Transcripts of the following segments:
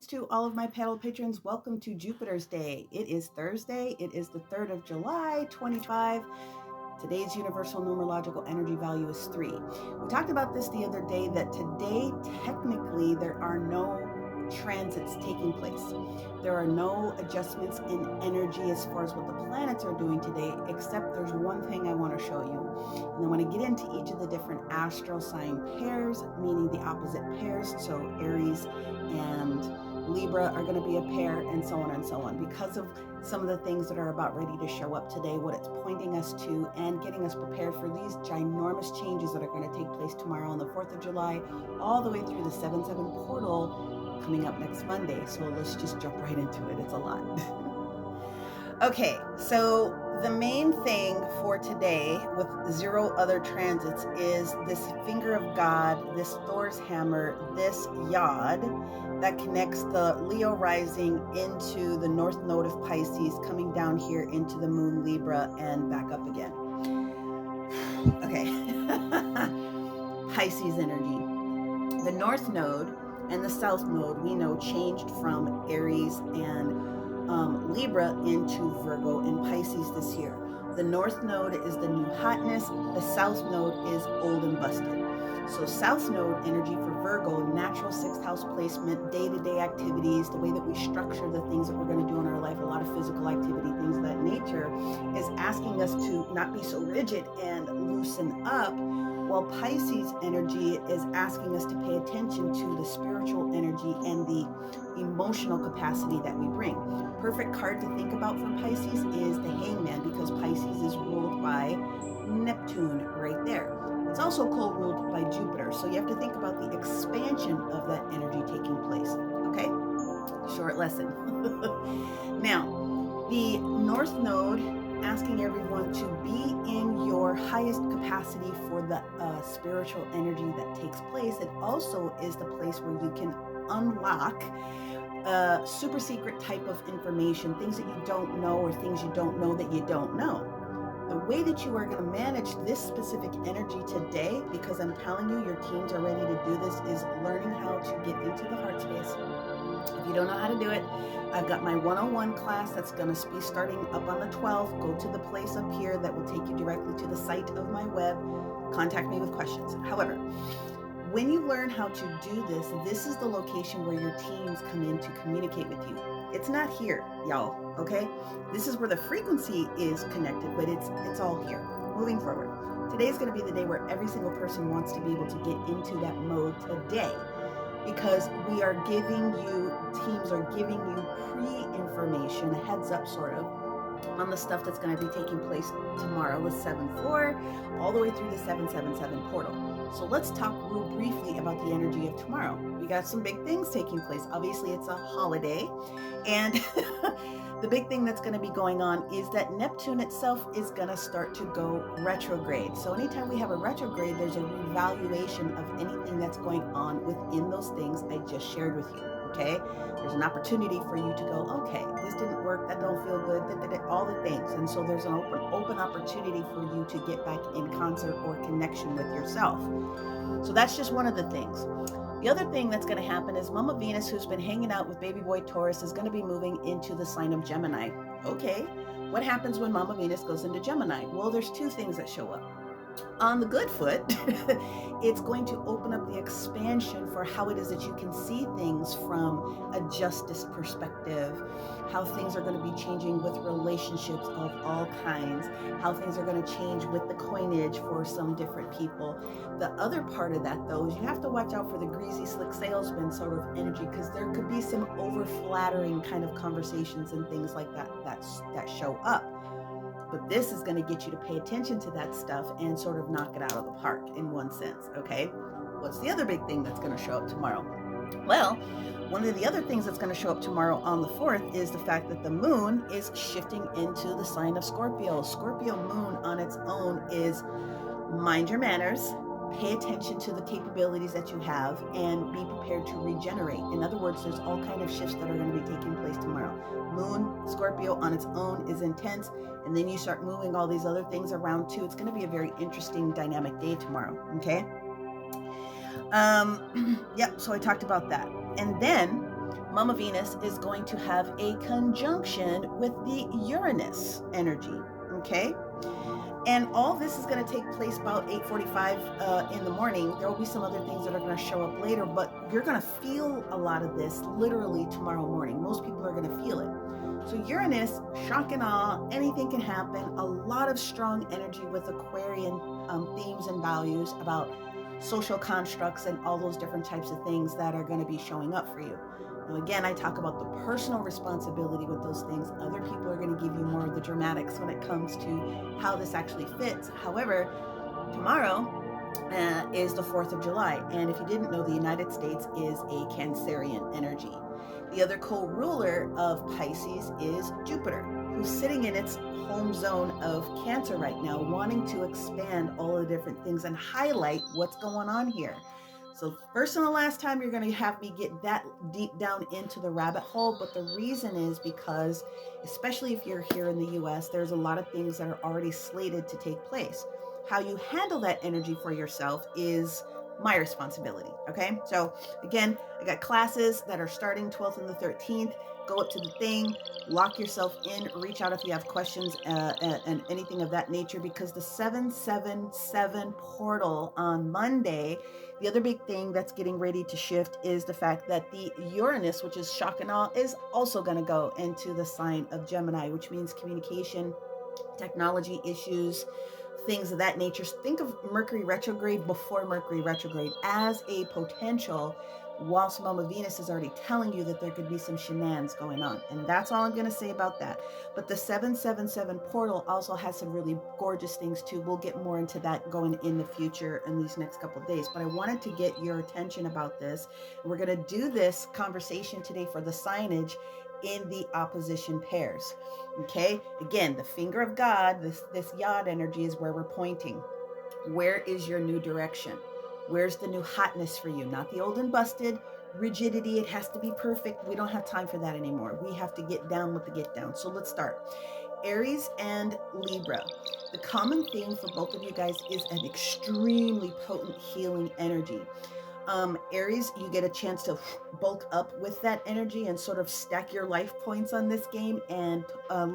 to all of my panel patrons. Welcome to Jupiter's Day. It is Thursday. It is the 3rd of July, 2025. Today's universal numerological energy value is 3. We talked about this the other day, that today, technically, there are no transits taking place. There are no adjustments in energy as far as what the planets are doing today, except there's one thing I want to show you. And I want to get into each of the different astral sign pairs, meaning the opposite pairs. So Aries and Libra are going to be a pair, and so on and so on, because of some of the things that are about ready to show up today, what it's pointing us to, and getting us prepared for these ginormous changes that are going to take place tomorrow on the 4th of July, all the way through the 7-7 portal coming up next Monday. So let's just jump right into it. It's a lot. Okay, so the main thing for today with 0 other transits is this finger of God, this Thor's hammer, this Yod that connects the Leo rising into the north node of Pisces, coming down here into the moon Libra and back up again. Okay. Pisces energy. The north node and the south node, we know, changed from Aries and Libra into Virgo and Pisces this year. The north node is the new hotness. The south node is old and busted. So south node energy for Virgo, natural 6th house placement, day-to-day activities, the way that we structure the things that we're going to do in our life, a lot of physical activity, things of that nature, is asking us to not be so rigid and loosen up, while Pisces energy is asking us to pay attention to the spiritual energy and the emotional capacity that we bring. Perfect card to think about for Pisces is the Hangman, because Pisces is ruled by Neptune right there. It's also co-ruled by Jupiter. So you have to think about the expansion of that energy taking place. Okay? Short lesson. Now, the North Node asking everyone to be in your highest capacity for the spiritual energy that takes place. It also is the place where you can unlock super secret type of information, things that you don't know, or things you don't know that you don't know. The way that you are going to manage this specific energy today, because I'm telling you, your teams are ready to do this, is learning how to get into the heart space. If you don't know how to do it, I've got my 101 class that's going to be starting up on the 12th. Go to the place up here that will take you directly to the site of my web. Contact me with questions. However, when you learn how to do this, this is the location where your teams come in to communicate with you. It's not here, y'all, okay? This is where the frequency is connected, but it's all here. Moving forward, today is going to be the day where every single person wants to be able to get into that mode today, because we are giving you, teams are giving you pre-information, a heads up sort of, on the stuff that's going to be taking place tomorrow with 7-4 all the way through the 7-7-7 portal. So let's talk real briefly about the energy of tomorrow. We got some big things taking place. Obviously, it's a holiday, and the big thing that's going to be going on is that Neptune itself is going to start to go retrograde. So anytime we have a retrograde, there's a revaluation of anything that's going on within those things I just shared with you. Okay, there's an opportunity for you to go, okay, this didn't work, that don't feel good, all the things. And so there's an open opportunity for you to get back in concert or connection with yourself. So that's just one of the things. The other thing that's going to happen is Mama Venus, who's been hanging out with baby boy Taurus, is going to be moving into the sign of Gemini. Okay, what happens when Mama Venus goes into Gemini? Well, there's 2 things that show up. On the good foot, it's going to open up the expansion for how it is that you can see things from a justice perspective, how things are going to be changing with relationships of all kinds, how things are going to change with the coinage for some different people. The other part of that, though, is you have to watch out for the greasy, slick salesman sort of energy, because there could be some over-flattering kind of conversations and things like that show up. But this is going to get you to pay attention to that stuff and sort of knock it out of the park in one sense, okay? What's the other big thing that's going to show up tomorrow? Well, one of the other things that's going to show up tomorrow on the 4th is the fact that the moon is shifting into the sign of Scorpio. Scorpio moon on its own is mind your manners, pay attention to the capabilities that you have, and be prepared to regenerate. In other words, there's all kind of shifts that are going to be taking place tomorrow. Moon, Scorpio on its own is intense, and then you start moving all these other things around too. It's going to be a very interesting dynamic day tomorrow, okay? Yep, so I talked about that. And then Mama Venus is going to have a conjunction with the Uranus energy, okay? And all this is going to take place about 8:45 in the morning. There will be some other things that are going to show up later, but you're going to feel a lot of this literally tomorrow morning. Most people are going to feel it. So Uranus, shock and awe, anything can happen. A lot of strong energy with Aquarian themes and values about social constructs and all those different types of things that are going to be showing up for you. Now, again, I talk about the personal responsibility with those things. Other people are going to give you more of the dramatics when it comes to how this actually fits. However, tomorrow is the 4th of July. And if you didn't know, the United States is a Cancerian energy. The other co-ruler of Pisces is Jupiter, who's sitting in its home zone of Cancer right now, wanting to expand all the different things and highlight what's going on here. So first and the last time you're going to have me get that deep down into the rabbit hole. But the reason is because, especially if you're here in the US, there's a lot of things that are already slated to take place. How you handle that energy for yourself is my responsibility. Okay. So again, I got classes that are starting 12th and the 13th. Go up to the thing, lock yourself in, reach out if you have questions and anything of that nature, because the 777 portal on Monday, the other big thing that's getting ready to shift is the fact that the Uranus, which is shock and awe, is also going to go into the sign of Gemini, which means communication, technology issues, things of that nature. Think of Mercury retrograde before Mercury retrograde as a potential, whilst Mama Venus is already telling you that there could be some shenanigans going on. And that's all I'm going to say about that. But the 777 portal also has some really gorgeous things too. We'll get more into that going in the future in these next couple of days. But I wanted to get your attention about this. We're going to do this conversation today for the signage in the opposition pairs. Okay, again, the finger of God, this yod energy is where we're pointing. Where is your new direction? Where's the new hotness for you? Not the old and busted rigidity. It has to be perfect. We don't have time for that anymore. We have to get down with the get down. So let's start. Aries and Libra. The common theme for both of you guys is an extremely potent healing energy. Aries, you get a chance to bulk up with that energy and sort of stack your life points on this game. And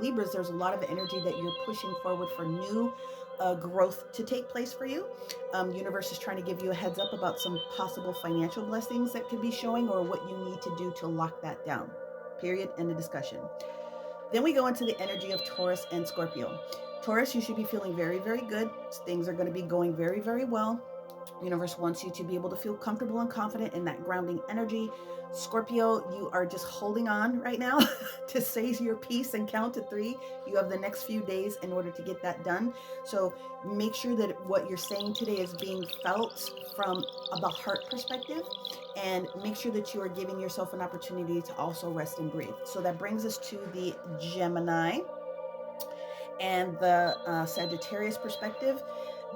Libras, there's a lot of energy that you're pushing forward for new growth to take place for you. Universe is trying to give you a heads up about some possible financial blessings that could be showing, or what you need to do to lock that down. Period. End of discussion. Then we go into the energy of Taurus and Scorpio. Taurus, you should be feeling very, very good. Things are going to be going very, very well. Universe wants you to be able to feel comfortable and confident in that grounding energy. Scorpio, you are just holding on right now to say your piece and count to 3. You have the next few days in order to get that done. So make sure that what you're saying today is being felt from the heart perspective, and make sure that you are giving yourself an opportunity to also rest and breathe. So that brings us to the Gemini and the Sagittarius perspective.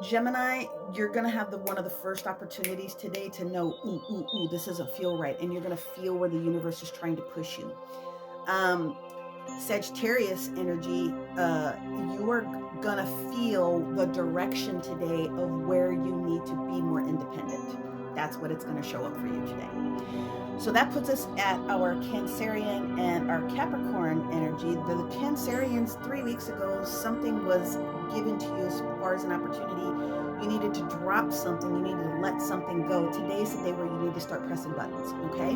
Gemini, you're going to have one of the first opportunities today to know, this doesn't feel right. And you're going to feel where the universe is trying to push you. Sagittarius energy, you are going to feel the direction today of where you need to be more independent. That's what it's going to show up for you today. So that puts us at our Cancerian and our Capricorn energy. The Cancerians, 3 weeks ago, something was given to you as far as an opportunity. You needed to drop something. You needed to let something go. Today's the day where you need to start pressing buttons, okay?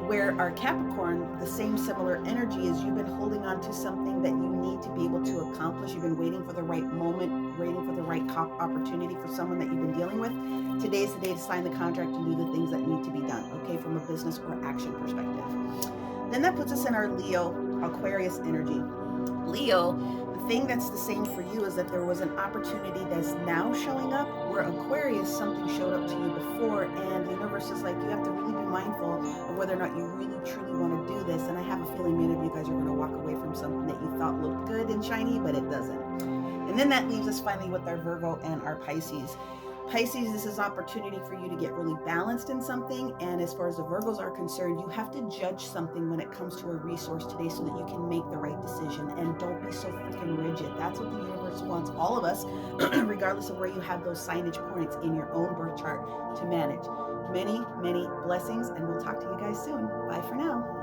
Where our Capricorn, the same similar energy is, you've been holding on to something that you need to be able to accomplish. You've been waiting for the right moment, waiting for the right opportunity for someone that you've been dealing with. Today's the day to sign the contract and do the things that need to be done, okay, from a business or action perspective. Then that puts us in our Leo, Aquarius energy. Leo, the thing that's the same for you is that there was an opportunity that's now showing up, where Aquarius, something showed up to you before, and the universe is like, you have to really be mindful of whether or not you really truly want to do this. And I have a feeling many of you guys are going to walk away from something that you thought looked good and shiny, but it doesn't. And then that leaves us finally with our Virgo and our Pisces. Pisces, this is opportunity for you to get really balanced in something. And as far as the Virgos are concerned, you have to judge something when it comes to a resource today so that you can make the right decision. And don't be so freaking rigid. That's what the universe wants all of us, regardless of where you have those signage points in your own birth chart, to manage. Many, many blessings, and we'll talk to you guys soon. Bye for now.